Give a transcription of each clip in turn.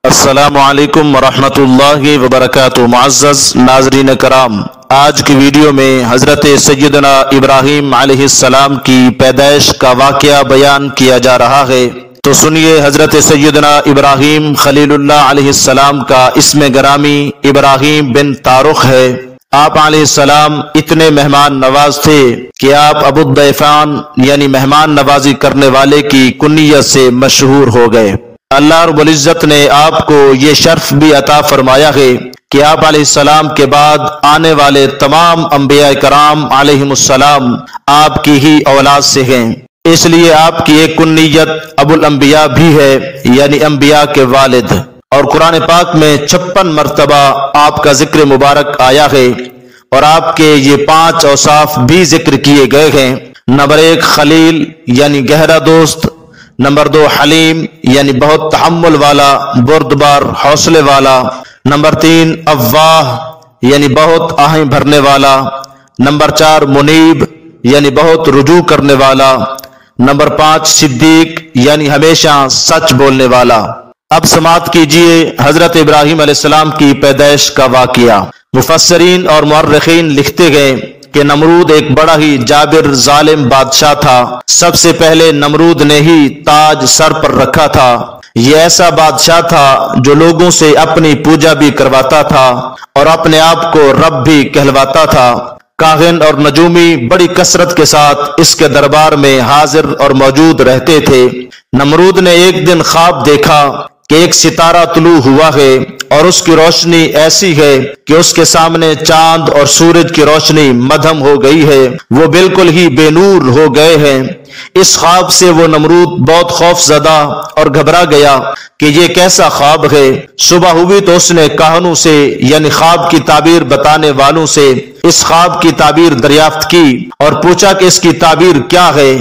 السلام علیکم ورحمۃ اللہ وبرکاتہ۔ معزز ناظرین کرام، آج کی ویڈیو میں حضرت سیدنا ابراہیم علیہ السلام کی پیدائش کا واقعہ بیان کیا جا رہا ہے، تو سنیے۔ حضرت سیدنا ابراہیم خلیل اللہ علیہ السلام کا اسم گرامی ابراہیم بن طارق ہے۔ آپ علیہ السلام اتنے مہمان نواز تھے کہ آپ ابو الضیفان یعنی مہمان نوازی کرنے والے کی کنیت سے مشہور ہو گئے۔ اللہ رب العزت نے آپ کو یہ شرف بھی عطا فرمایا ہے کہ آپ علیہ السلام کے بعد آنے والے تمام انبیاء کرام علیہم السلام آپ کی ہی اولاد سے ہیں، اس لیے آپ کی ایک کنیت ابو الانبیاء بھی ہے، یعنی انبیاء کے والد۔ اور قرآن پاک میں 56 مرتبہ آپ کا ذکر مبارک آیا ہے، اور آپ کے یہ 5 اوصاف بھی ذکر کیے گئے ہیں۔ نمبر 1 خلیل یعنی گہرا دوست، نمبر 2 حلیم یعنی بہت تحمل والا، بردبار، حوصلے والا، نمبر 3 اواہ یعنی بہت آہیں بھرنے والا، نمبر 4 منیب یعنی بہت رجوع کرنے والا، نمبر 5 صدیق یعنی ہمیشہ سچ بولنے والا۔ اب سماعت کیجئے حضرت ابراہیم علیہ السلام کی پیدائش کا واقعہ۔ مفسرین اور مورخین لکھتے گئے کہ نمرود ایک بڑا ہی جابر ظالم بادشاہ تھا۔ سب سے پہلے نمرود نے ہی تاج سر پر رکھا تھا۔ یہ ایسا بادشاہ تھا جو لوگوں سے اپنی پوجا بھی کرواتا تھا اور اپنے آپ کو رب بھی کہلواتا تھا۔ کاہن اور نجومی بڑی کثرت کے ساتھ اس کے دربار میں حاضر اور موجود رہتے تھے۔ نمرود نے ایک دن خواب دیکھا کہ ایک ستارہ طلوع ہوا ہے اور اس کی روشنی ایسی ہے کہ اس کے سامنے چاند اور سورج کی روشنی مدھم ہو گئی ہے، وہ بالکل ہی بے نور ہو گئے ہیں۔ اس خواب سے وہ نمرود بہت خوف زدہ اور گھبرا گیا کہ یہ کیسا خواب ہے۔ صبح ہوئی تو اس نے کاہنوں سے یعنی خواب کی تعبیر بتانے والوں سے اس خواب کی تعبیر دریافت کی اور پوچھا کہ اس کی تعبیر کیا ہے۔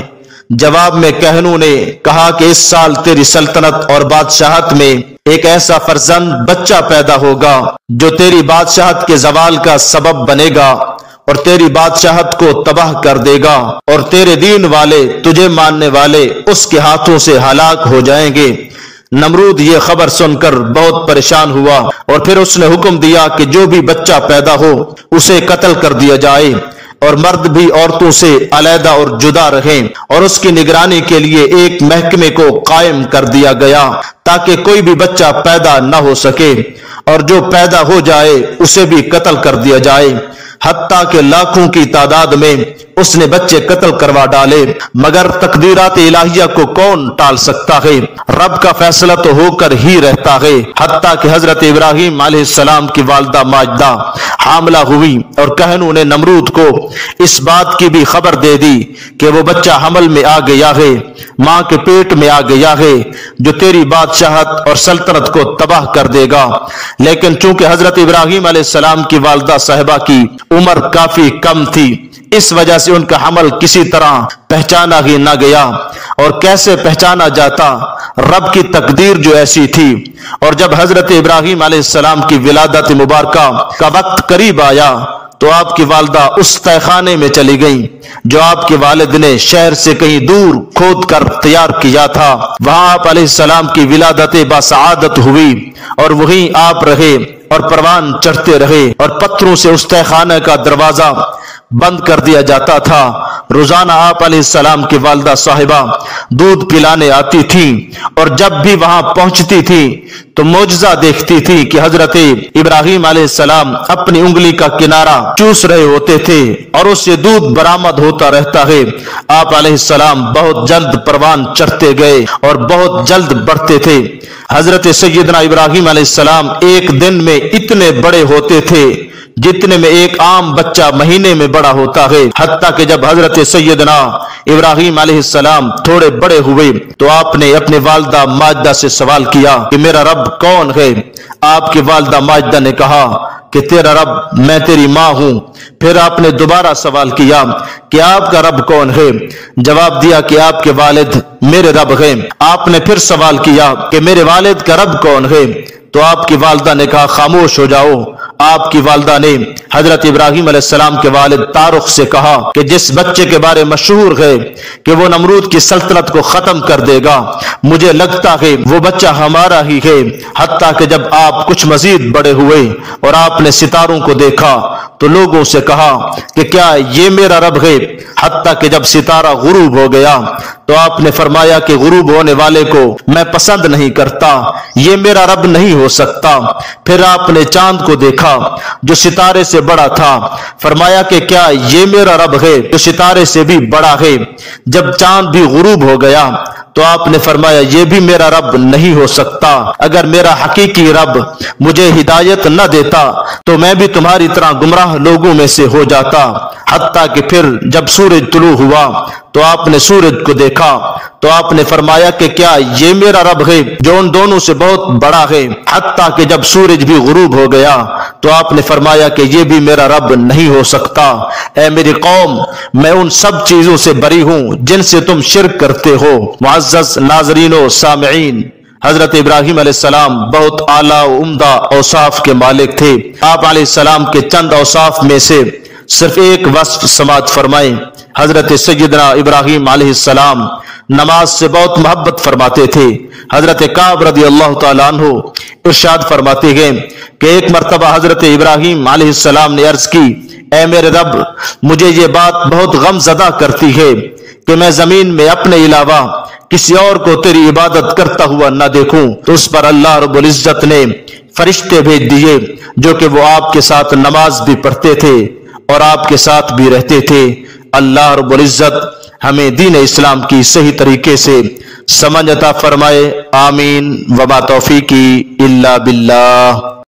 جواب میں کاہنوں نے کہا کہ اس سال تیری سلطنت اور بادشاہت میں ایک ایسا فرزند بچہ پیدا ہوگا جو تیری بادشاہت کے زوال کا سبب بنے گا اور تیری بادشاہت کو تباہ کر دے گا، اور تیرے دین والے، تجھے ماننے والے اس کے ہاتھوں سے ہلاک ہو جائیں گے۔ نمرود یہ خبر سن کر بہت پریشان ہوا اور پھر اس نے حکم دیا کہ جو بھی بچہ پیدا ہو اسے قتل کر دیا جائے، اور مرد بھی عورتوں سے علیحدہ اور جدا رہیں، اور اس کی نگرانی کے لیے ایک محکمے کو قائم کر دیا گیا تاکہ کوئی بھی بچہ پیدا نہ ہو سکے، اور جو پیدا ہو جائے اسے بھی قتل کر دیا جائے۔ حتیٰ کہ لاکھوں کی تعداد میں اس نے بچے قتل کروا ڈالے، مگر تقدیرات الہیہ کو کون ٹال سکتا ہے؟ رب کا فیصلہ تو ہو کر ہی رہتا ہے۔ حتیٰ کہ حضرت ابراہیم علیہ السلام کی والدہ ماجدہ حاملہ ہوئی اور کاہنوں نے نمرود کو اس بات کی بھی خبر دے دی کہ وہ بچہ حمل میں آ گیا ہے، ماں کے پیٹ میں آ گیا ہے، جو تیری بادشاہت اور سلطنت کو تباہ کر دے گا۔ لیکن چونکہ حضرت ابراہیم علیہ السلام کی والدہ صاحبہ کی عمر کافی کم تھی، اس وجہ سے ان کا حمل کسی طرح پہچانا ہی نہ گیا، اور کیسے پہچانا جاتا؟ رب کی تقدیر جو ایسی تھی۔ اور جب حضرت ابراہیم علیہ السلام کی ولادت مبارکہ کا وقت قریب آیا تو آپ کی والدہ اس تہہ خانے میں چلی گئیں جو آپ کے والد نے شہر سے کہیں دور کھود کر تیار کیا تھا۔ وہاں آپ علیہ السلام کی ولادت باسعادت ہوئی، اور وہیں آپ رہے اور پروان چڑھتے رہے، اور پتھروں سے اس تہہ خانے کا دروازہ بند کر دیا جاتا تھا۔ روزانہ آپ علیہ السلام کی والدہ صاحبہ دودھ پلانے آتی تھیں، اور جب بھی وہاں پہنچتی تھی تو معجزہ دیکھتی تھی کہ حضرت ابراہیم علیہ السلام اپنی انگلی کا کنارہ چوس رہے ہوتے تھے اور اس سے دودھ برآمد ہوتا رہتا ہے۔ آپ علیہ السلام بہت جلد پروان چڑھتے گئے اور بہت جلد بڑھتے تھے۔ حضرت سیدنا ابراہیم علیہ السلام ایک دن میں اتنے بڑے ہوتے تھے جتنے میں ایک عام بچہ مہینے میں بڑا ہوتا ہے۔ حتیٰ کہ جب حضرت سیدنا ابراہیم علیہ السلام تھوڑے بڑے ہوئے تو آپ نے اپنی والدہ ماجدہ سے سوال کیا کہ میرا رب کون ہے؟ آپ کی والدہ ماجدہ نے کہا کہ تیرا رب میں تیری ماں ہوں۔ پھر آپ نے دوبارہ سوال کیا کہ آپ کا رب کون ہے؟ جواب دیا کہ آپ کے والد میرے رب ہیں۔ آپ نے پھر سوال کیا کہ میرے والد کا رب کون ہے؟ تو آپ کی والدہ نے کہا خاموش ہو جاؤ۔ آپ کی والدہ نے حضرت ابراہیم علیہ السلام کے والد طارق سے کہا کہ جس بچے کے بارے مشہور ہے کہ وہ نمرود کی سلطنت کو ختم کر دے گا، مجھے لگتا ہے وہ بچہ ہمارا ہی ہے۔ حتیٰ کہ جب آپ کچھ مزید بڑے ہوئے اور آپ نے ستاروں کو دیکھا تو لوگوں سے کہا کہ کیا یہ میرا رب ہے؟ حتیٰ کہ جب ستارہ غروب ہو گیا تو آپ نے فرمایا کہ غروب ہونے والے کو میں پسند نہیں کرتا، یہ میرا رب نہیں ہو سکتا۔ پھر آپ نے چاند کو دیکھا جو ستارے سے بڑا تھا، فرمایا کہ کیا یہ میرا رب ہے جو ستارے سے بھی بڑا ہے؟ جب چاند بھی غروب ہو گیا تو آپ نے فرمایا یہ بھی میرا رب نہیں ہو سکتا، اگر میرا حقیقی رب مجھے ہدایت نہ دیتا تو میں بھی تمہاری طرح گمراہ لوگوں میں سے ہو جاتا۔ حتیٰ کہ پھر جب سورج طلوع ہوا تو آپ نے سورج کو دیکھا تو آپ نے فرمایا کہ کیا یہ میرا رب ہے جو ان دونوں سے بہت بڑا ہے؟ حتیٰ کہ جب سورج بھی غروب ہو گیا تو آپ نے فرمایا کہ یہ بھی میرا رب نہیں ہو سکتا۔ اے میری قوم، میں ان سب چیزوں سے بری ہوں جن سے تم شرک کرتے ہو۔ معزز ناظرین و سامعین، حضرت ابراہیم علیہ السلام بہت اعلیٰ و عمدہ اوصاف کے مالک تھے۔ آپ علیہ السلام کے چند اوصاف میں سے صرف ایک وصف سماعت فرمائیں۔ حضرت سیدنا ابراہیم علیہ السلام نماز سے بہت محبت فرماتے تھے۔ حضرت کعب رضی اللہ تعالیٰ عنہ ارشاد فرماتے ہیں کہ ایک مرتبہ حضرت ابراہیم علیہ السلام نے عرض کی، اے میرے رب، مجھے یہ بات بہت غم زدہ کرتی ہے کہ میں زمین میں اپنے علاوہ کسی اور کو تیری عبادت کرتا ہوا نہ دیکھوں۔ تو اس پر اللہ رب العزت نے فرشتے بھیج دیے جو کہ وہ آپ کے ساتھ نماز بھی پڑھتے تھے اور آپ کے ساتھ بھی رہتے تھے۔ اللہ رب العزت ہمیں دین اسلام کی صحیح طریقے سے سمجھ عطا فرمائے، آمین۔ وما توفیقی الا باللہ۔